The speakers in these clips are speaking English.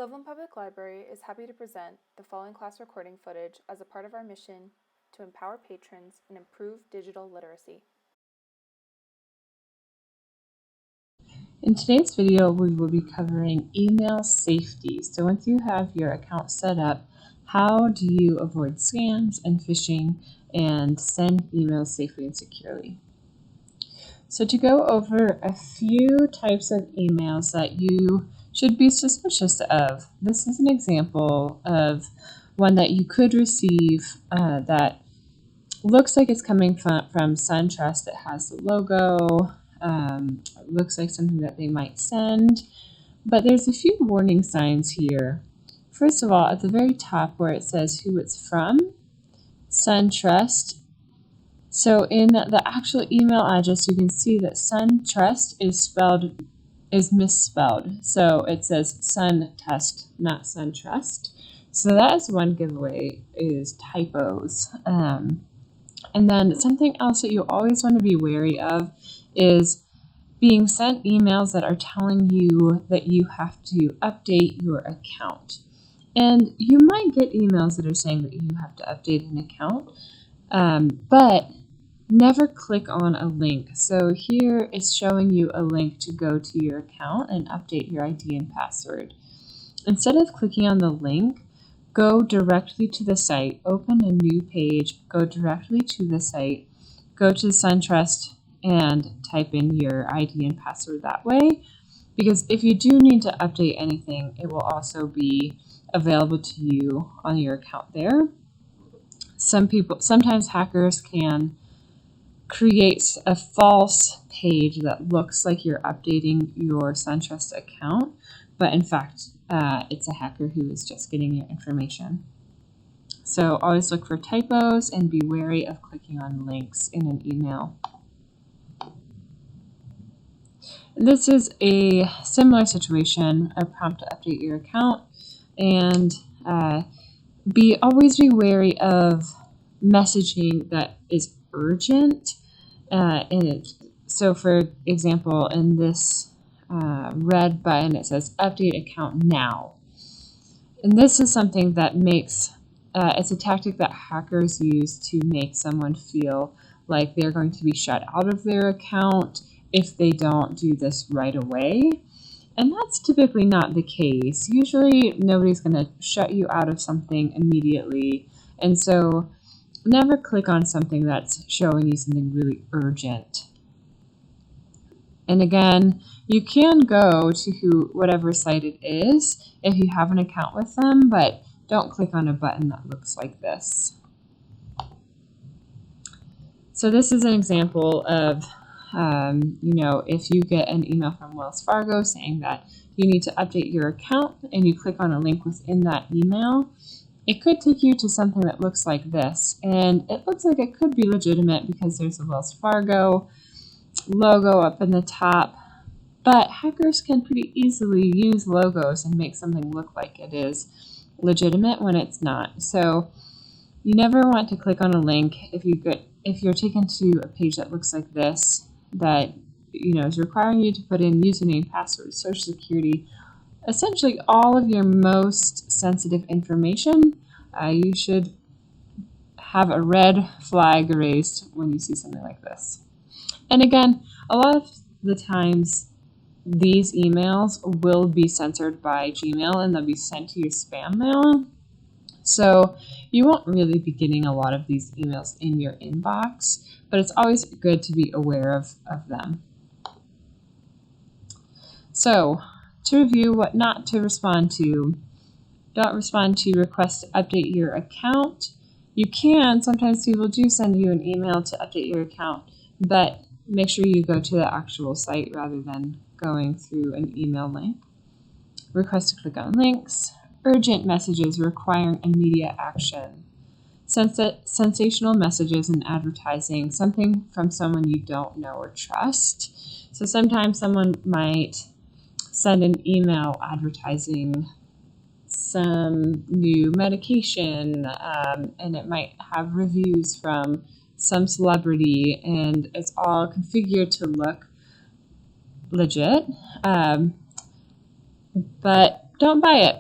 Loveland Public Library is happy to present the following class recording footage as a part of our mission to empower patrons and improve digital literacy. In today's video, we will be covering email safety. So once you have your account set up, how do you avoid scams and phishing and send emails safely and securely? So to go over a few types of emails that you should be suspicious of, this is an example of one that you could receive that looks like it's coming from SunTrust. It has the logo. Looks like something that they might send, but there's a few warning signs here. First of all, at the very top where it says who it's from, SunTrust. So in the actual email address, you can see that SunTrust is misspelled. So it says SunTrust, not SunTrust. So that is one giveaway, is typos. And then something else that you always want to be wary of is being sent emails that are telling you that you have to update your account. And you might get emails that are saying that you have to update an account, but never click on a link. So here it's showing you a link to go to your account and update your ID and password. Instead of clicking on the link, go directly to the site, open a new page, go directly to the site, go to SunTrust and type in your ID and password that way. Because if you do need to update anything, it will also be available to you on your account there. Sometimes hackers can create a false page that looks like you're updating your SunTrust account, but in fact, it's a hacker who is just getting your information. So always look for typos and be wary of clicking on links in an email. This is a similar situation, a prompt to update your account, and always be wary of messaging that is urgent. So for example, in this red button, it says update account now. And this is something that makes, it's a tactic that hackers use to make someone feel like they're going to be shut out of their account if they don't do this right away. And that's typically not the case. Usually nobody's going to shut you out of something immediately. And so never click on something that's showing you something really urgent. And again, you can go to whatever site it is if you have an account with them, but don't click on a button that looks like this. So this is an example of, if you get an email from Wells Fargo saying that you need to update your account and you click on a link within that email, it could take you to something that looks like this. And it looks like it could be legitimate because there's a Wells Fargo logo up in the top, but hackers can pretty easily use logos and make something look like it is legitimate when it's not. So you never want to click on a link if you're taken to a page that looks like this, that is requiring you to put in username, password, social security, essentially all of your most sensitive information. You should have a red flag raised when you see something like this. And again, a lot of the times these emails will be censored by Gmail and they'll be sent to your spam mail. So you won't really be getting a lot of these emails in your inbox, but it's always good to be aware of them. So to review what not to respond to, don't respond to requests to update your account. You can, sometimes people do send you an email to update your account, but make sure you go to the actual site rather than going through an email link. Request to click on links. Urgent messages requiring immediate action. Sensational messages and advertising, something from someone you don't know or trust. So sometimes someone might send an email advertising some new medication, and it might have reviews from some celebrity, and it's all configured to look legit. But don't buy it.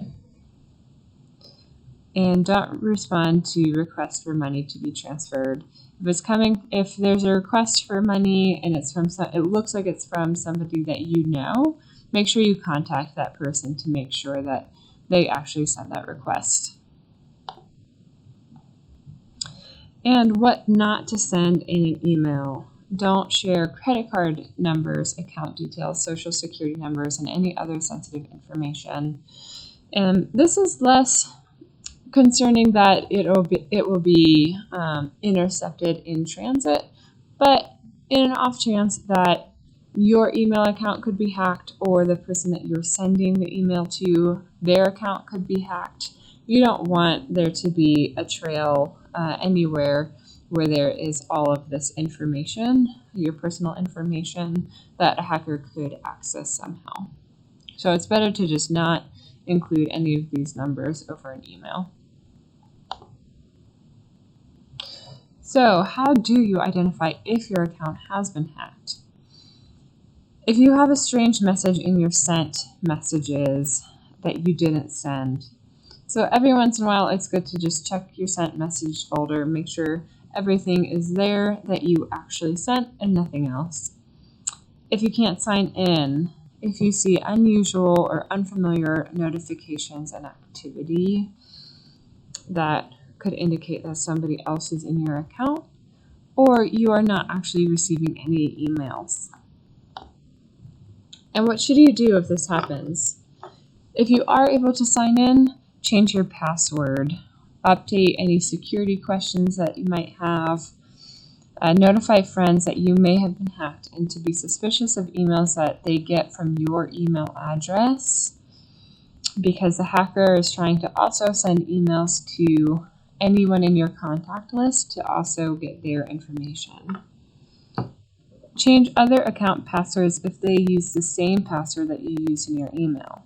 And don't respond to requests for money to be transferred. If there's a request for money and it looks like it's from somebody that you know, make sure you contact that person to make sure that they actually sent that request. And what not to send in an email. Don't share credit card numbers, account details, social security numbers, and any other sensitive information. And this is less concerning that it will be intercepted in transit, but in an off chance that your email account could be hacked or the person that you're sending the email to, their account could be hacked. You don't want there to be a trail anywhere where there is all of this information, your personal information, that a hacker could access somehow. So it's better to just not include any of these numbers over an email. So how do you identify if your account has been hacked? If you have a strange message in your sent messages that you didn't send, so every once in a while it's good to just check your sent message folder, make sure everything is there that you actually sent and nothing else. If you can't sign in, if you see unusual or unfamiliar notifications and activity that could indicate that somebody else is in your account, or you are not actually receiving any emails. And what should you do if this happens? If you are able to sign in, change your password, update any security questions that you might have, notify friends that you may have been hacked, and to be suspicious of emails that they get from your email address, because the hacker is trying to also send emails to anyone in your contact list to also get their information. Change other account passwords if they use the same password that you use in your email.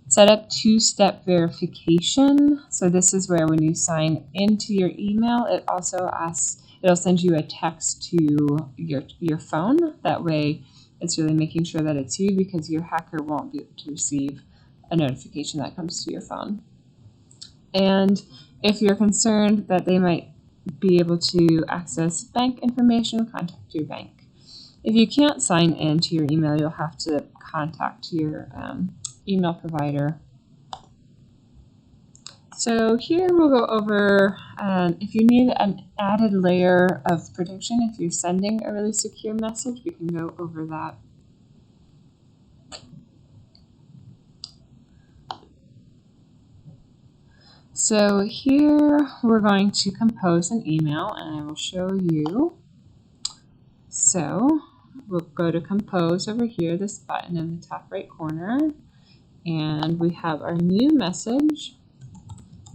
Set up two-step verification. So this is where when you sign into your email, it'll send you a text to your phone. That way it's really making sure that it's you, because your hacker won't be able to receive a notification that comes to your phone. And if you're concerned that they might be able to access bank information, contact your bank. If you can't sign into your email, you'll have to contact your email provider. So here we'll go over if you need an added layer of protection if you're sending a really secure message, we can go over that. So here we're going to compose an email, and I will show you. So we'll go to compose over here, this button in the top right corner, and we have our new message.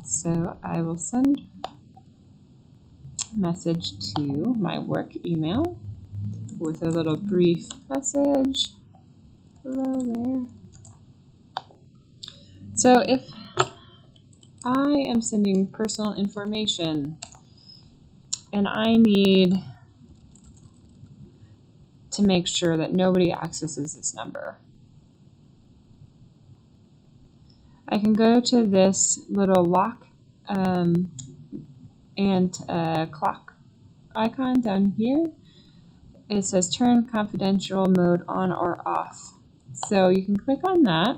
So I will send a message to my work email with a little brief message. Hello there. So if I am sending personal information and I need to make sure that nobody accesses this number, I can go to this little lock and clock icon down here. It says turn confidential mode on or off. So you can click on that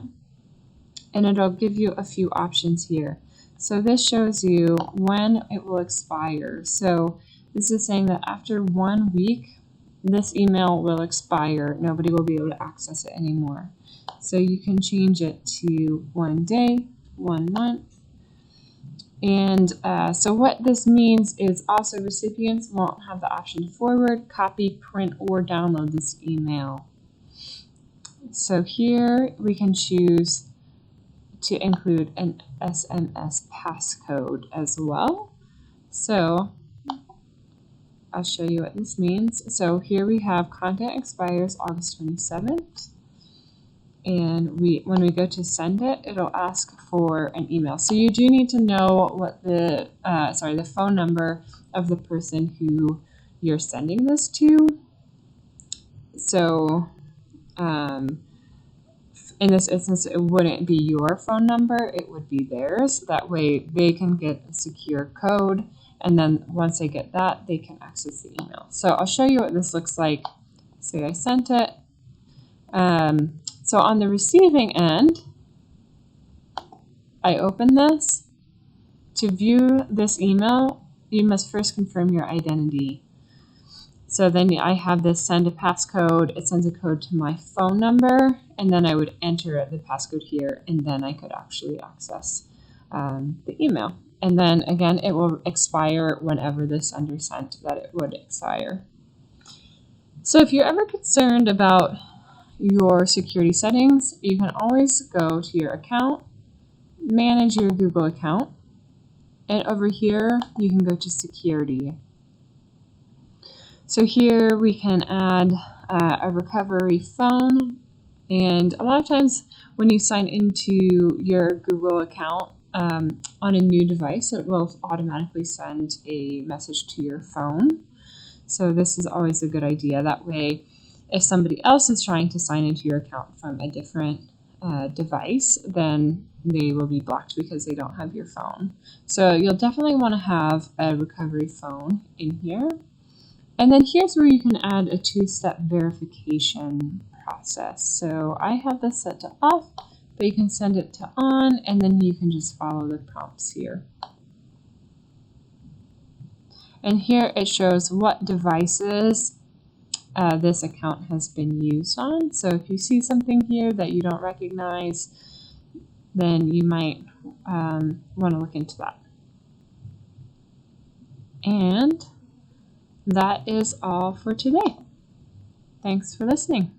and it'll give you a few options here. So this shows you when it will expire. So this is saying that after 1 week, this email will expire. Nobody will be able to access it anymore. So you can change it to 1 day, 1 month. And so what this means is also recipients won't have the option to forward, copy, print, or download this email. So here we can choose to include an SMS passcode as well. So I'll show you what this means. So here we have content expires August 27th. And when we go to send it, it'll ask for an email. So you do need to know what the phone number of the person who you're sending this to. So in this instance, it wouldn't be your phone number, it would be theirs. That way they can get a secure code, and then once they get that, they can access the email. So I'll show you what this looks like. Say I sent it. So on the receiving end, I open this. To view this email, you must first confirm your identity. So then I have this send a passcode. It sends a code to my phone number, and then I would enter the passcode here, and then I could actually access the email. And then again, it will expire whenever the sender sent that it would expire. So if you're ever concerned about your security settings, you can always go to your account, manage your Google account, and over here you can go to security. So here we can add a recovery phone, and a lot of times when you sign into your Google account on a new device, it will automatically send a message to your phone. So this is always a good idea. That way, if somebody else is trying to sign into your account from a different device, then they will be blocked because they don't have your phone. So you'll definitely want to have a recovery phone in here. And then here's where you can add a two-step verification process. So I have this set to off, but you can send it to on, and then you can just follow the prompts here. And here it shows what devices this account has been used on. So if you see something here that you don't recognize, then you might want to look into that. And that is all for today. Thanks for listening.